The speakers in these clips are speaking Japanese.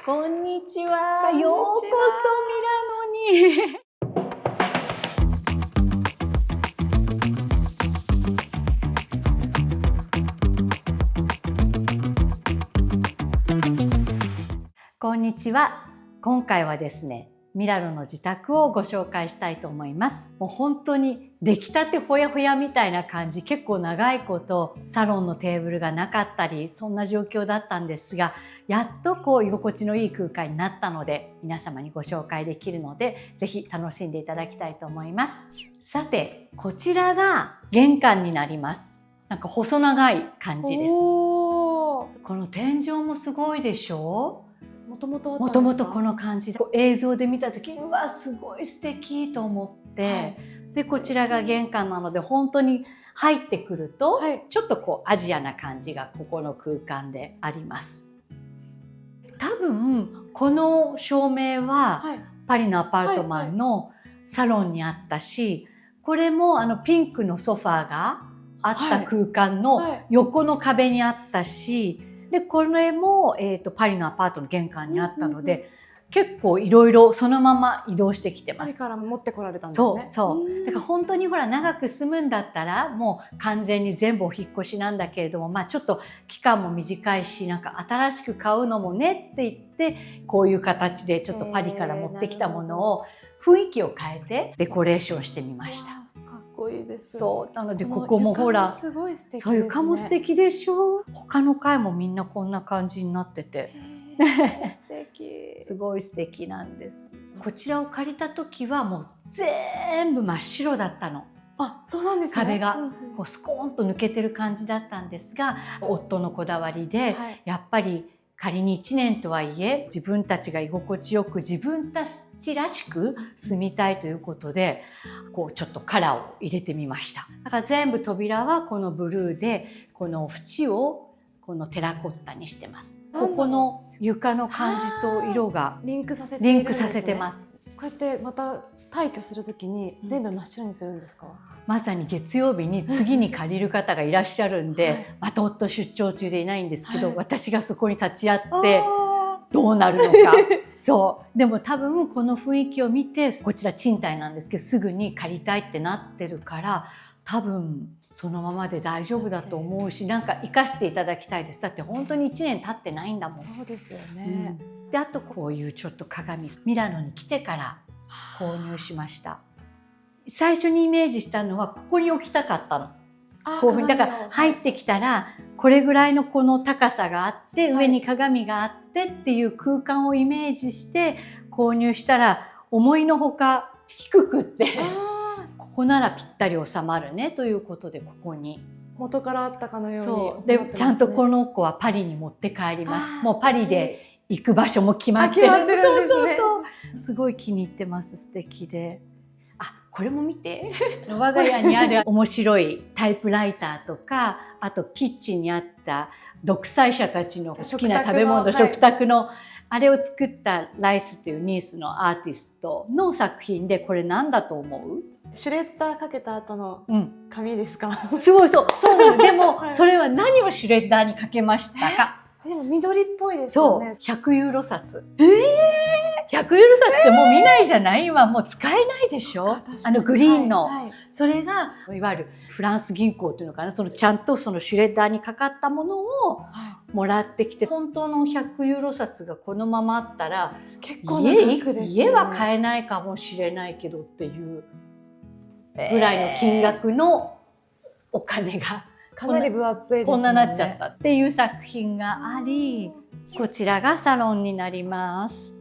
こんにちは。ようこそミラノに。こんにちは。今回はですね、ミラノの自宅をご紹介したいと思います。もう本当に出来たてほやほやみたいな感じ、結構長いことサロンのテーブルがなかったり、そんな状況だったんですが、やっと居心地のいい空間になったので、皆様にご紹介できるので、ぜひ楽しんでいただきたいと思います。さて、こちらが玄関になります。なんか細長い感じです。この天井もすごいでしょう？もともとこの感じで映像で見た時にうわすごい素敵と思って、でこちらが玄関なので本当に入ってくると、ちょっとこうアジアな感じがここの空間であります。多分この照明はパリのアパートマンのサロンにあったし、これもピンクのソファーがあった空間の横の壁にあったし、でこれも、パリのアパートの玄関にあったので、結構いろいろそのまま移動してきてます。パリから持ってこられたんですね。そうだから本当にほら長く住むんだったらもう完全に全部お引っ越しなんだけれども、まあちょっと期間も短いし、なんか新しく買うのもねって言ってこういう形でちょっとパリから持ってきたものを雰囲気を変えてデコレーションしてみました。かっこいいです。そうなのでここもほらすごい素敵ですね。そういう床も素敵でしょ。他の階もみんなこんな感じになってて素敵すごい素敵なんです。こちらを借りた時はもう全部真っ白だったの。あ、そうなんですね。壁がこうスコーンと抜けてる感じだったんですが、夫のこだわりで、やっぱり仮に1年とはいえ自分たちが居心地よく自分たちらしく住みたいということで、こうちょっとカラーを入れてみました。だから全部扉はこのブルーで、この縁をこのテラコッタにしてます。ここの床の感じと色がリンクさせてます。こうやってまた退去するときに全部真っ白にするんですか？まさに月曜日に次に借りる方がいらっしゃるんで、また夫出張中でいないんですけど、私がそこに立ち会ってどうなるのかそうでも多分この雰囲気を見て、こちら賃貸なんですけどすぐに借りたいってなってるから、多分そのままで大丈夫だと思うし、なんか生かしていただきたいです。だって本当に1年経ってないんだもん。そうですよね、であとこういうちょっと鏡、ミラノに来てから購入しました。最初にイメージしたのはここに置きたかったの。こういうふうにだから入ってきたらこれぐらいのこの高さがあって、上に鏡があってっていう空間をイメージして購入したら、思いのほか低くってここならぴったり収まるねということで、ここに元からあったかのようにそうでちゃんとこの子はパリに持って帰ります。もうパリで行く場所も決まってるんですね。すごい気に入ってます。素敵で。これも見て我が家にある面白いタイプライターとか、あとキッチンにあった独裁者たちの好きな食べ物、食卓のあれを作ったライスというニースのアーティストの作品で、これ何だと思う？シュレッダーかけた後の紙ですか？すごいそうでも、それは何をシュレッダーにかけましたか？でも緑っぽいですよね。そう、100ユーロ札。100ユーロ札ってもう見ないじゃない？今もう使えないでしょ？グリーンの、それがいわゆるフランス銀行というのかな、そのちゃんとそのシュレッダーにかかったものをもらってきて、本当の100ユーロ札がこのままあったら結構な額ですよね。家は買えないかもしれないけどっていうぐらいの金額のお金がかなり分厚いですね。こんななっちゃったっていう作品があり、こちらがサロンになります。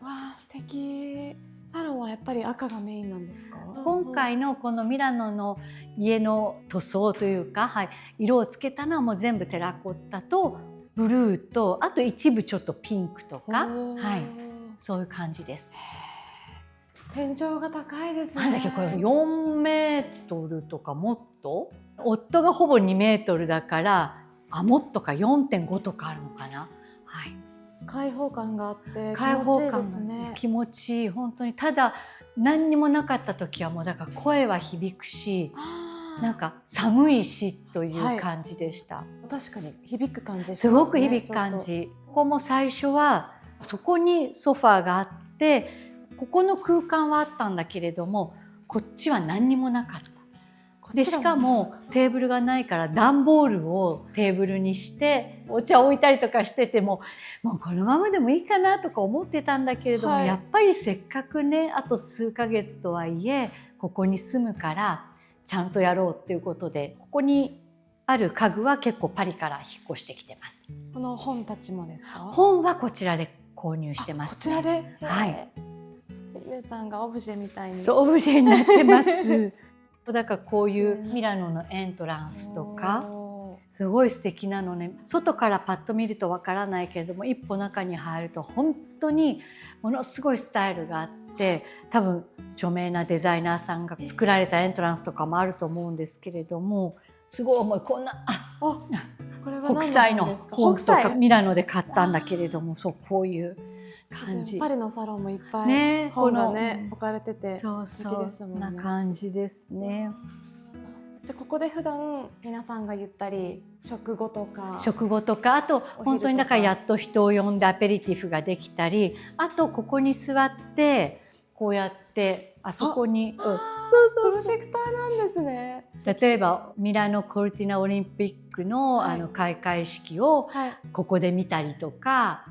わあ素敵。サロンはやっぱり赤がメインなんですか？今回のこのミラノの家の塗装というか、色をつけたのはもう全部テラコッタとブルーと、あと一部ちょっとピンクとか、そういう感じです。天井が高いですね。なんだっけこれ4メートルとかもっと、夫がほぼ2メートルだからもっとか 4.5 とかあるのかな。開放感があって開放感が気持ちいい。本当にただ何にもなかった時はもうだから声は響くし、なんか寒いしという感じでした。確かに響く感じしますね。すごく響く感じ。ここも最初はそこにソファーがあってここの空間はあったんだけれどもこっちは何にもなかった。でしかもテーブルがないから段ボールをテーブルにしてお茶を置いたりとかしててもうこのままでもいいかなとか思ってたんだけれども、やっぱりせっかくねあと数ヶ月とはいえここに住むからちゃんとやろうっていうことでここにある家具は結構パリから引っ越してきてます。この本たちもですか？本はこちらで購入してます、こちらで、はい。レタンがオブジェみたいに。そうオブジェになってますだからこういうミラノのエントランスとかすごい素敵なのね。外からパッと見るとわからないけれども一歩中に入ると本当にものすごいスタイルがあって多分著名なデザイナーさんが作られたエントランスとかもあると思うんですけれどもすごい重いこんなこれは北斎の本とかミラノで買ったんだけれどもそうこういう感じ。パリのサロンもいっぱい本がね置かれてて素敵ですもんね。な感じですね。じゃあここで普段皆さんが言ったり食後とかあと本当にだからやっと人を呼んでアペリティフができたりあとここに座ってこうやってあそこにプロジェクターなんですね。例えばミラノコルティナオリンピックの、開会式をここで見たりとか、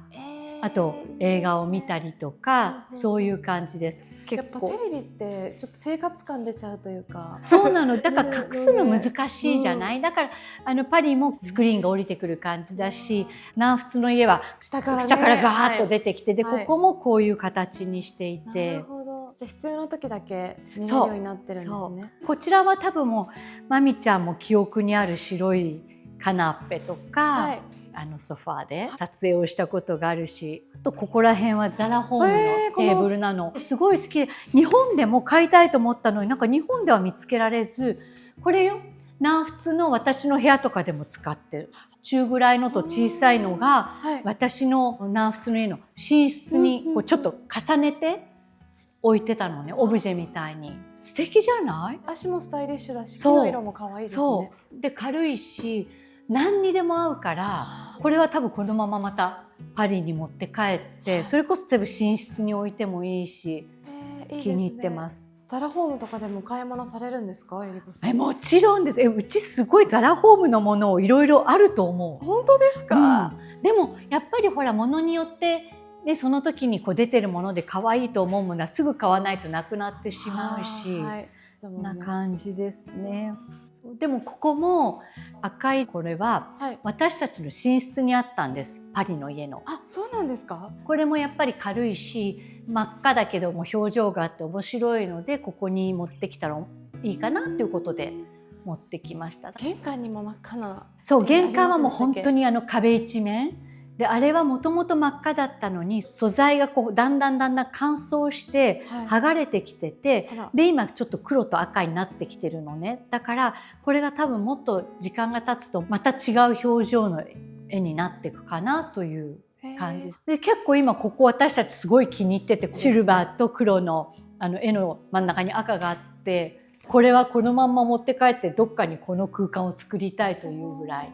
あと映画を見たりとか、そういう感じです。やっぱテレビってちょっと生活感出ちゃうというか。そうなの。だから隠すの難しいじゃない。だからパリもスクリーンが降りてくる感じだし、南仏の家は下からガーッと出てきて、でここもこういう形にしていて。なるほど。じゃあ必要な時だけ見れるようになってるんですね。こちらは多分もうマミちゃんも記憶にある白いカナッペとか。ソファーで撮影をしたことがあるし、あとここら辺はザラホームのテーブルなのすごい好きで日本でも買いたいと思ったのになんか日本では見つけられず、これよ南仏の私の部屋とかでも使ってる中ぐらいのと小さいのが、私の南仏の家の寝室にこうちょっと重ねて置いてたのね、オブジェみたいに。素敵じゃない？足もスタイリッシュだし木の色も可愛いですね。そうで軽いし何にでも合うからこれは多分このまままたパリに持って帰ってそれこそ多分寝室に置いてもいいし、気に入ってます。ザラホームとかでも買い物されるんですか、えりこさん？もちろんです。うちすごいザラホームのものをいろいろあると思う。本当ですか？でもやっぱりほら物によってね、その時にこう出てるもので可愛いと思うものはすぐ買わないとなくなってしまうし、そんな感じですね。でもここも赤いこれは私たちの寝室にあったんです、パリの家の。あ、そうなんですか？これもやっぱり軽いし真っ赤だけども表情があって面白いのでここに持ってきたらいいかなっていうことで持ってきました。玄関にも真っ赤な。そう玄関はもう本当に壁一面で、あれはもともと真っ赤だったのに素材がこうだんだん乾燥して剥がれてきてて、で今ちょっと黒と赤になってきてるのね。だからこれが多分もっと時間が経つとまた違う表情の絵になっていくかなという感じで、結構今ここ私たちすごい気に入ってて、シルバーと黒の絵の真ん中に赤があって、これはこのまんま持って帰ってどっかにこの空間を作りたいというぐらい。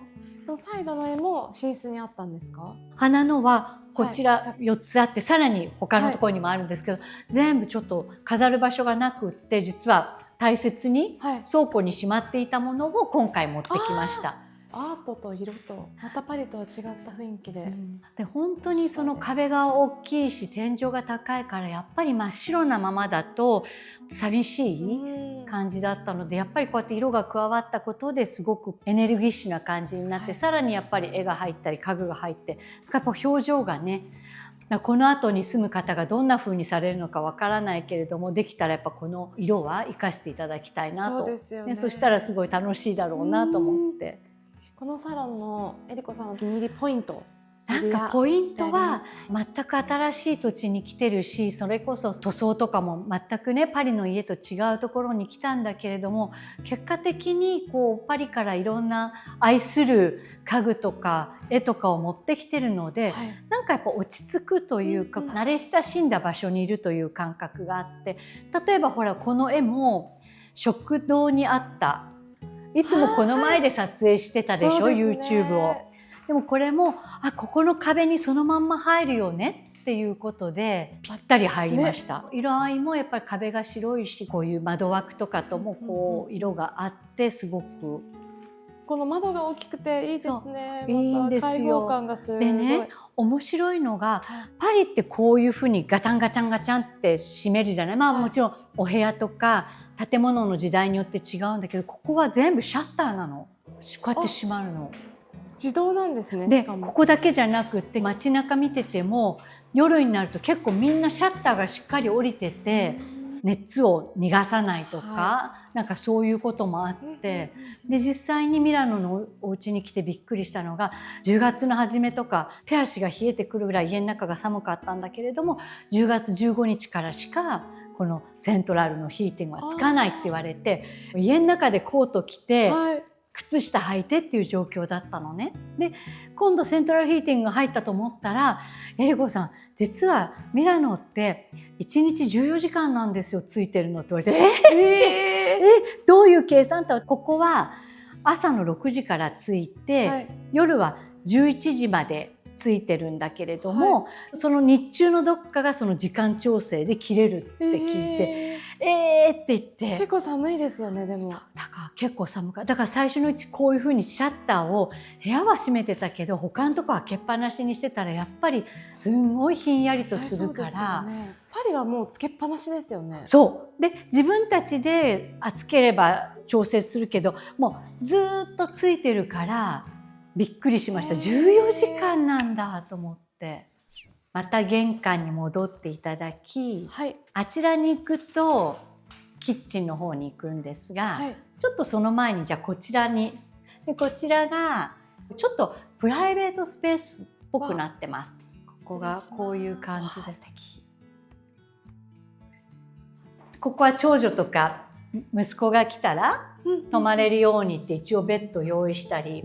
サイドの絵も寝室にあったんですか？花のはこちら4つあって、さらに他のところにもあるんですけど、全部ちょっと飾る場所がなくって、実は大切に倉庫にしまっていたものを今回持ってきました。アートと色とまたパリとは違った雰囲気で、で本当にその壁が大きいし天井が高いからやっぱり真っ白なままだと寂しい感じだったので、やっぱりこうやって色が加わったことですごくエネルギッシュな感じになって、さらにやっぱり絵が入ったり家具が入って、やっぱ表情がね、この後に住む方がどんな風にされるのかわからないけれども、できたらやっぱこの色は生かしていただきたいなと。そうですよね。そしたらすごい楽しいだろうなと思って。このサロンのえりこさんのお気に入りポイント、なんかポイントは全く新しい土地に来てるし、それこそ塗装とかも全くねパリの家と違うところに来たんだけれども、結果的にこうパリからいろんな愛する家具とか絵とかを持ってきてるので、なんかやっぱ落ち着くというか、慣れ親しんだ場所にいるという感覚があって、例えばほらこの絵も食堂にあった、いつもこの前で撮影してたでしょ、YouTube を。でもこれもここの壁にそのまんま入るよねっていうことでぴったり入りました、色合いもやっぱり壁が白いし、こういう窓枠とかともこう色があってすごくこの窓が大きくていいですね。いいんですよ。開放感がすごい。でね、面白いのが、パリってこういうふうにガチャンガチャンガチャンって閉めるじゃない。まあもちろんお部屋とか建物の時代によって違うんだけど、ここは全部シャッターなの。こうやって閉まるの。自動なんですね。で、しかもここだけじゃなくって街中見てても夜になると結構みんなシャッターがしっかり降りてて、熱を逃がさないとか、なんかそういうこともあって、で実際にミラノのお家に来てびっくりしたのが、10月の初めとか手足が冷えてくるぐらい家の中が寒かったんだけれども、10月15日からしかこのセントラルのヒーティングはつかないって言われて、家の中でコート着て、靴下履いてっていう状況だったのね。で今度セントラルヒーティングが入ったと思ったら、エリコさん実はミラノって1日14時間なんですよついてるのって言われて、どういう計算って、ここは朝の6時からついて、夜は11時までついてるんだけれども、その日中のどっかがその時間調整で切れるって聞いて、って言って。結構寒いですよね。でもだから結構寒かった。だから最初のうちこういうふうにシャッターを、部屋は閉めてたけど他のとこは開けっぱなしにしてたらやっぱりすんごいひんやりとするから、パリはもうつけっぱなしですよね。そうで自分たちで暑ければ調整するけど、もうずっとついてるからびっくりしました。14時間なんだと思って。また玄関に戻っていただき、あちらに行くとキッチンの方に行くんですが、ちょっとその前にじゃあこちらに、でこちらがちょっとプライベートスペースっぽくなってます。ここがこういう感じです。ここは長女とか息子が来たら泊まれるようにって一応ベッド用意したり、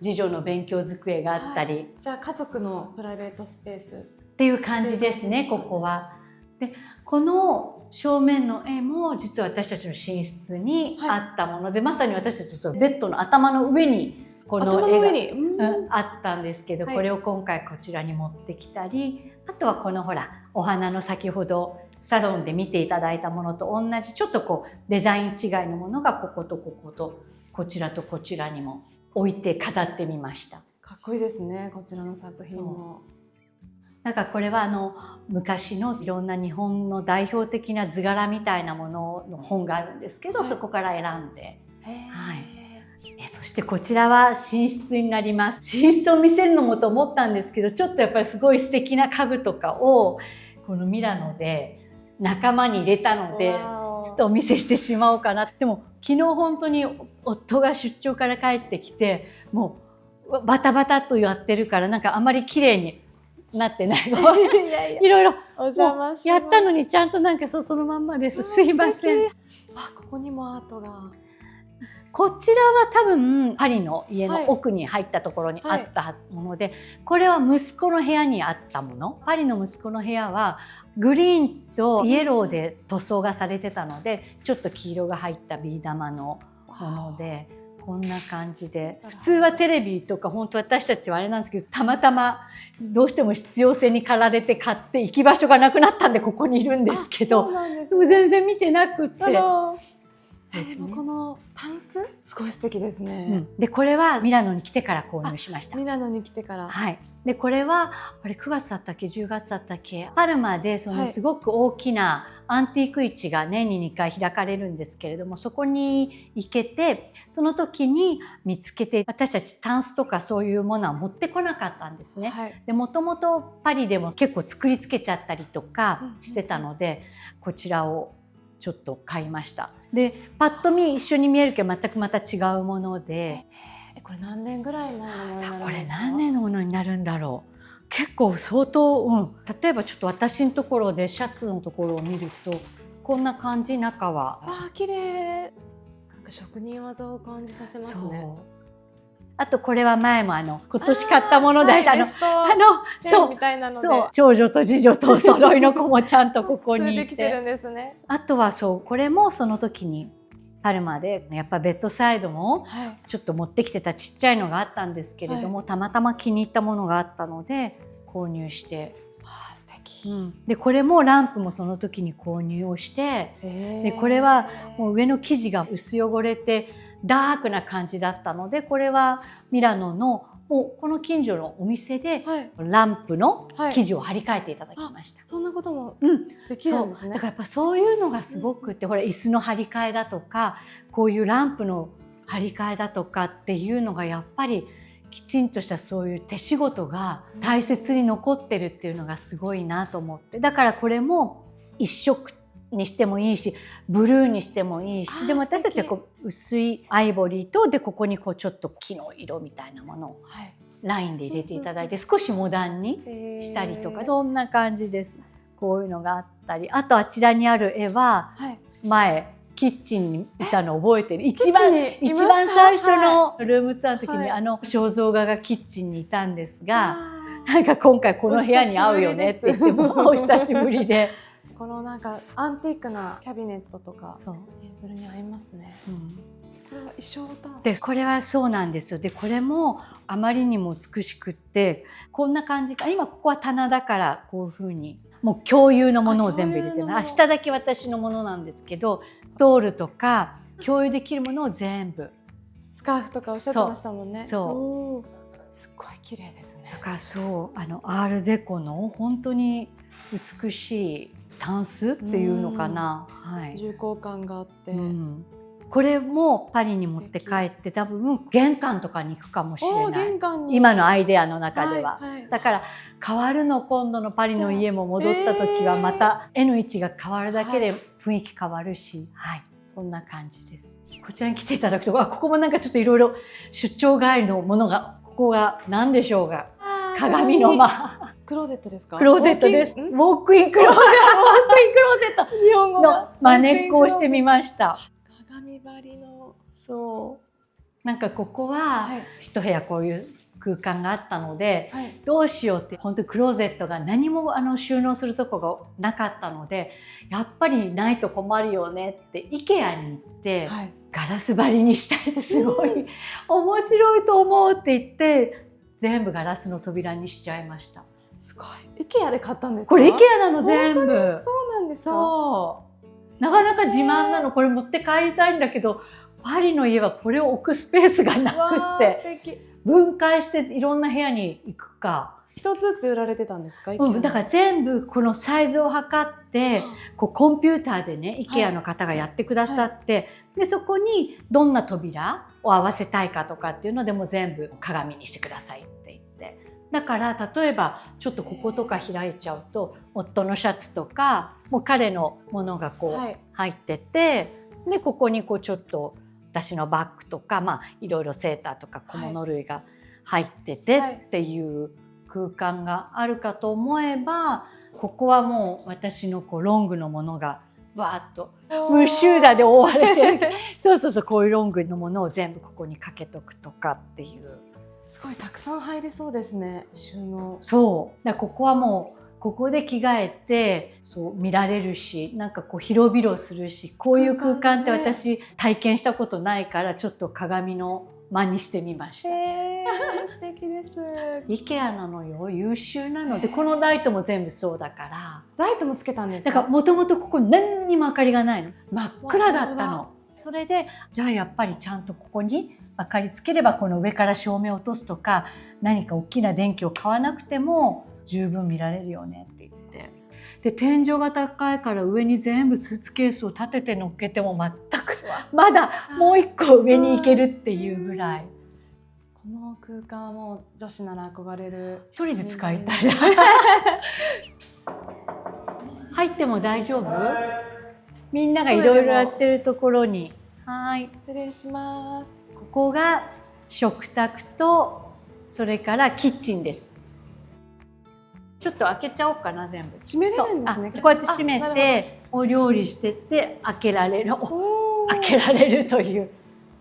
次女の勉強机があったり、じゃあ家族のプライベートスペースっていう感じですね、ここは。でこの正面の絵も実は私たちの寝室にあったもので、まさに私たちのベッドの頭の上にこの絵があったんですけど、これを今回こちらに持ってきたり、あとはこのほらお花の先ほどサロンで見ていただいたものと同じちょっとこうデザイン違いのものがこことこことこちらとこちらにも置いて飾ってみました。かっこいいですね、こちらの作品も。なんかこれは昔のいろんな日本の代表的な図柄みたいなものの本があるんですけど、そこから選んで、そしてこちらは寝室になります。寝室を見せるのもと思ったんですけど、ちょっとやっぱりすごい素敵な家具とかをこのミラノで仲間に入れたので、ちょっとお見せしてしまおうかな。でも昨日本当に夫が出張から帰ってきて、もうバタバタとやってるからなんかあまり綺麗になってない。いろいろやったのにちゃんとなんかそのまんまです。すいません。ここにもアートが。こちらは多分パリの家の奥に入ったところにあったもので、これは息子の部屋にあったもの。パリの息子の部屋はグリーンとイエローで塗装がされてたので、ちょっと黄色が入ったビー玉のもので、こんな感じで、普通はテレビとか本当私たちはあれなんですけど、たまたまどうしても必要性に駆られて買って行き場所がなくなったんでここにいるんですけど、でも全然見てなくって。でもこのタンスすごい素敵ですね。でこれはミラノに来てから購入しました。ミラノに来てから。でこれはあれ9月だったっけ10月だったっけ、パルマですごく大きなアンティーク市が年に2回開かれるんですけれども、そこに行けて、その時に見つけて、私たちタンスとかそういうものは持ってこなかったんですね。でもともとパリでも結構作りつけちゃったりとかしてたので、こちらをちょっと買いました。でパッと見一緒に見えるけど全くまた違うもので、これ何年ぐらい前のものになるんですか？これ何年のものになるんだろう。結構相当、例えばちょっと私のところでシャツのところを見るとこんな感じ、中は。綺麗。なんか職人技を感じさせますね。あとこれは前も今年買ったもので、長女と次女とお揃いの子もちゃんとここにいて、あとはこれもその時にパルマでやっぱベッドサイドもちょっと持ってきてたちっちゃいのがあったんですけれども、たまたま気に入ったものがあったので購入してあー素敵。でこれもランプもその時に購入をして、でこれはもう上の生地が薄汚れてダークな感じだったので、これはミラノのもうこの近所のお店でランプの生地を張り替えていただきました。そんなこともできるんですね。だからやっぱそういうのがすごくって、ほら椅子の張り替えだとか、こういうランプの張り替えだとかっていうのがやっぱりきちんとしたそういう手仕事が大切に残ってるっていうのがすごいなと思って、だからこれも一色にしてもいいし、ブルーにしてもいいし、でも私たちはこう薄いアイボリーと、でここにこうちょっと木の色みたいなものをラインで入れていただいて、少しモダンにしたりとか、そんな感じです。こういうのがあったり、あとあちらにある絵は前キッチンにいたの覚えてる？一番最初のルームツアーの時に、肖像画がキッチンにいたんですが、なんか今回この部屋に合うよねって言ってもお久しぶりで。このなんかアンティークなキャビネットとかテーブルに合いますね。これは衣装タンスで、これはそうなんですよ。でこれもあまりにも美しくって、こんな感じか、今ここは棚だからこういう風にもう共有のものを全部入れてる。下だけ私のものなんですけど、ストールとか共有できるものを全部。スカーフとかおっしゃってましたもんね。そう、すっごい綺麗ですね。だからそうアールデコの本当に美しいタンスっていうのかな、重厚感があって、これもパリに持って帰って多分玄関とかに行くかもしれない。玄関に今のアイデアの中では、だから変わるの、今度のパリの家も戻った時はまた絵の位置が変わるだけで雰囲気変わるし、そんな感じです。こちらに来ていただくと、ここもなんかちょっといろいろ出張帰りのものが、ここが何でしょうが、鏡の間。クローゼットですか？クローゼットです。ウォークインクローゼット日本語の真似っこをしてみました。鏡張りの。なんかここは一部屋こういう空間があったので、どうしようって、本当にクローゼットが何も収納するとこがなかったので、やっぱりないと困るよねって IKEA に行って、ガラス張りにしたいってすごい面白いと思うって言って、全部ガラスの扉にしちゃいました。すごい。IKEA で買ったんですか？これ IKEA なの全部。そうなんですか？なかなか自慢なの。これ持って帰りたいんだけど、パリの家はこれを置くスペースがなくって、分解していろんな部屋に行くか。一つずつ売られてたんですか？だから全部このサイズを測ってこうコンピューターでね IKEA の方がやってくださって、でそこにどんな扉を合わせたいかとかっていうのでも全部鏡にしてくださいって言って、だから例えばちょっとこことか開いちゃうと夫のシャツとかもう彼のものがこう入ってて、でここにこうちょっと私のバッグとかいろいろセーターとか小物類が入っててっていう空間があるかと思えば、ここはもう私のこうロングのものがわーっとムッシューラで覆われてるそうこういうロングのものを全部ここにかけとくとかっていう。すごいたくさん入りそうですね、収納。だからここはもうここで着替えて見られるし、なんかこう広々するし、こういう空間って私体験したことないからちょっと鏡の間にしてみました。素敵です。IKEA なのよ、優秀なので、このライトも全部そうだから。ライトもつけたんですか？だからもともとここ何にも明かりがないの、真っ暗だったの。それでじゃあやっぱりちゃんとここに明かりつければ、この上から照明を落とすとか何か大きな電気を買わなくても十分見られるよねって言って、で天井が高いから上に全部スーツケースを立てて乗っけても全くまだもう一個上に行けるっていうぐらい。この空間はもう女子なら憧れる。一人で使いたいな入っても大丈夫？みんながいろいろやってるところに。失礼します。ここが食卓と、それからキッチンです。ちょっと開けちゃおうかな、全部。閉めれるんですね。こうやって閉めてお料理してって開けられるという。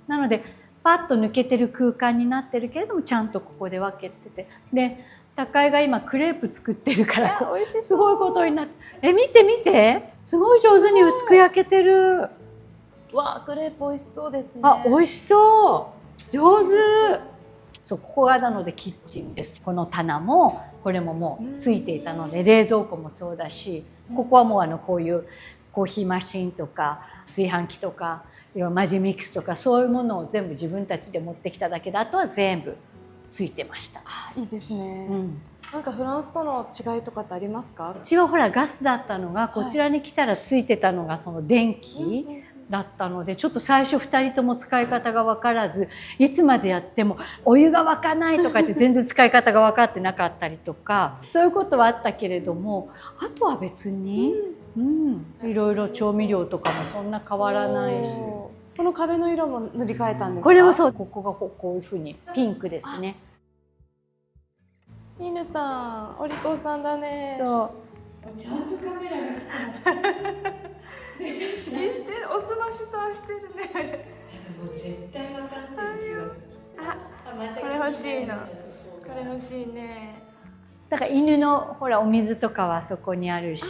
なのでパッと抜けてる空間になってるけれども、ちゃんとここで分けてて、で高井が今クレープ作ってるからすごいことになって、見て見て、すごい上手に薄く焼けてる。わあ、クレープ美味しそうですね。美味しそう、上手。そう、ここがなのでキッチンです。この棚もこれももうついていたので、冷蔵庫もそうだし、ここはもうこういうコーヒーマシンとか炊飯器とかいろいろマジミックスとかそういうものを全部自分たちで持ってきただけで、あとは全部ついてました。いいですね。なんかフランスとの違いとかってありますか？うちはほらガスだったのが、こちらに来たらついてたのがその電気だったので、ちょっと最初2人とも使い方が分からず、いつまでやってもお湯が沸かないとかって全然使い方が分かってなかったりとか、そういうことはあったけれども、あとは別に、いろいろ調味料とかもそんな変わらないし。この壁の色も塗り替えたんですか？これもそう。ここがこういうふうにピンクですね。犬たん、お利口さんだね。そう。ちゃんとカメラが意識してる、おすましさんしてるね。もう絶対分かってる気がする。これ欲しいの。これ欲しいね。だから犬のほらお水とかはそこにあるし。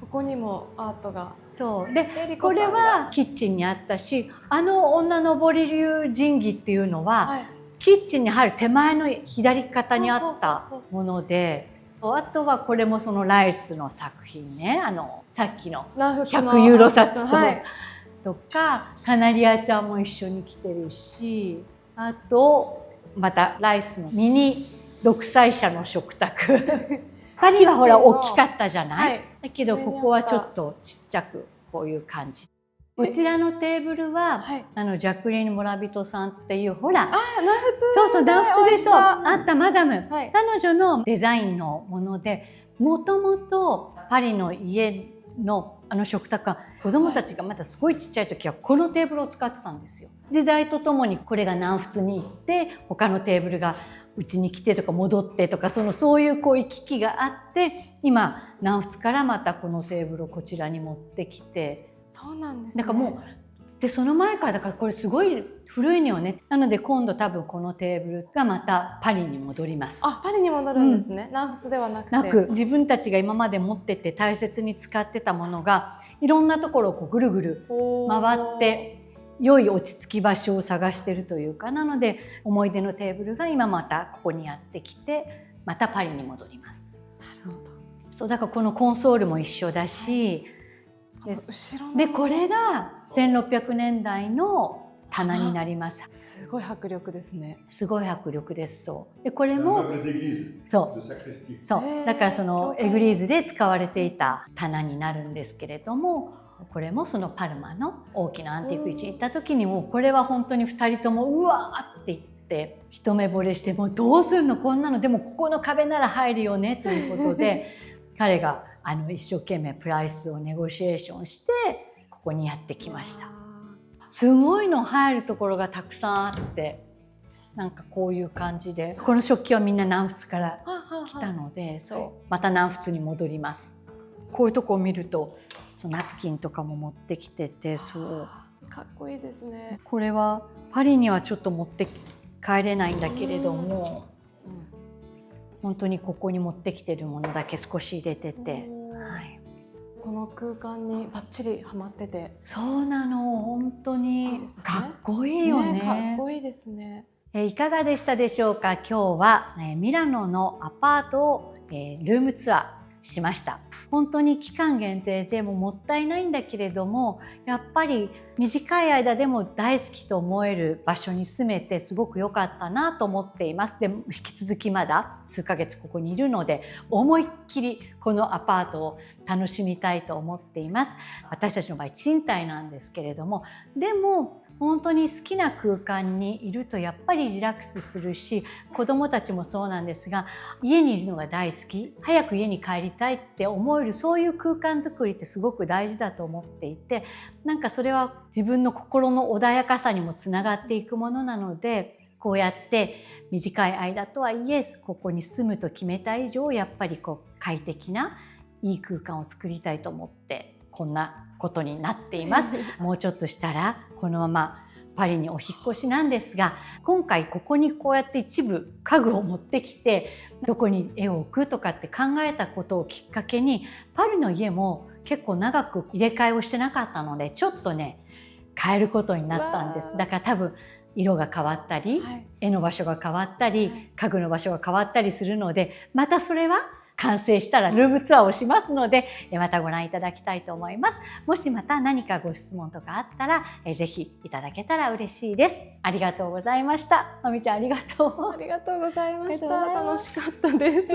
ここにもアートが。そうで、これはキッチンにあったし、女のぼり流神器っていうのは、キッチンに入る手前の左肩にあったもので、あとはこれもそのライスの作品ね、さっきの100ユーロ札とか、カナリアちゃんも一緒に来てるし、あとまたライスのミニ独裁者の食卓パリはほら大きかったじゃない、だけどここはちょっとちっちゃくこういう感じ。こちらのテーブルは、ジャクリーヌ・モラビトさんっていうほら、そう南仏でそうあったマダム、彼女のデザインのもので、もともとパリの家の食卓は子どもたちがまだすごいちっちゃい時はこのテーブルを使ってたんですよ。時代とともにこれが南仏に行って他のテーブルがうちに来てとか戻ってとか、そういう行き来があって、今南仏からまたこのテーブルをこちらに持ってきて。そうなんですね。だからもうでその前からだからこれすごい古いのよね。なので今度多分このテーブルがまたパリに戻ります。パリに戻るんですね。南仏ではなくて。自分たちが今まで持ってて大切に使ってたものがいろんなところをぐるぐる回って良い落ち着き場所を探してるというか、なので思い出のテーブルが今またここにやってきてまたパリに戻ります。なるほど。そうだからこのコンソールも一緒だし、でこれが1600年代の棚になります。すごい迫力ですね。すごい迫力です。そうでこれもそうだからそのエグリーズで使われていた棚になるんですけれども、これもそのパルマの大きなアンティーク市に行った時にもこれは本当に2人ともうわーって言って一目惚れして、もうどうするのこんなの、でもここの壁なら入るよねということで彼が一生懸命プライスをネゴシエーションしてここにやってきました。すごいの入るところがたくさんあって、なんかこういう感じで、この食器はみんな南仏から来たので、そうまた南仏に戻ります。こういうとこを見るとナプキンとかも持ってきてて、そうかっこいいですね。これはパリにはちょっと持って帰れないんだけれども、本当にここに持ってきてるものだけ少し入れてて、この空間にバッチリはまってて。そうなの、本当にかっこいいよね。かっこいいですね。いかがでしたでしょうか。今日はミラノのアパートをルームツアーしました。本当に期間限定でももったいないんだけれども、やっぱり短い間でも大好きと思える場所に住めてすごく良かったなと思っています。でも引き続きまだ数ヶ月ここにいるので、思いっきりこのアパートを楽しみたいと思っています。私たちの場合賃貸なんですけれども、でも本当に好きな空間にいるとやっぱりリラックスするし、子どもたちもそうなんですが、家にいるのが大好き、早く家に帰りたいって思える、そういう空間づくりってすごく大事だと思っていて、なんかそれは自分の心の穏やかさにもつながっていくものなので、こうやって短い間とはいえここに住むと決めた以上、やっぱり快適ないい空間を作りたいと思ってこんなことになっています。もうちょっとしたらこのままパリにお引っ越しなんですが、今回ここにこうやって一部家具を持ってきてどこに絵を置くとかって考えたことをきっかけに、パリの家も結構長く入れ替えをしてなかったので、ちょっとね変えることになったんです。だから多分色が変わったり、絵の場所が変わったり、家具の場所が変わったりするので、またそれは完成したらルームツアーをしますので、またご覧いただきたいと思います。もしまた何かご質問とかあったら、ぜひいただけたら嬉しいです。ありがとうございました。まみちゃん、ありがとう。ありがとうございました。楽しかったです。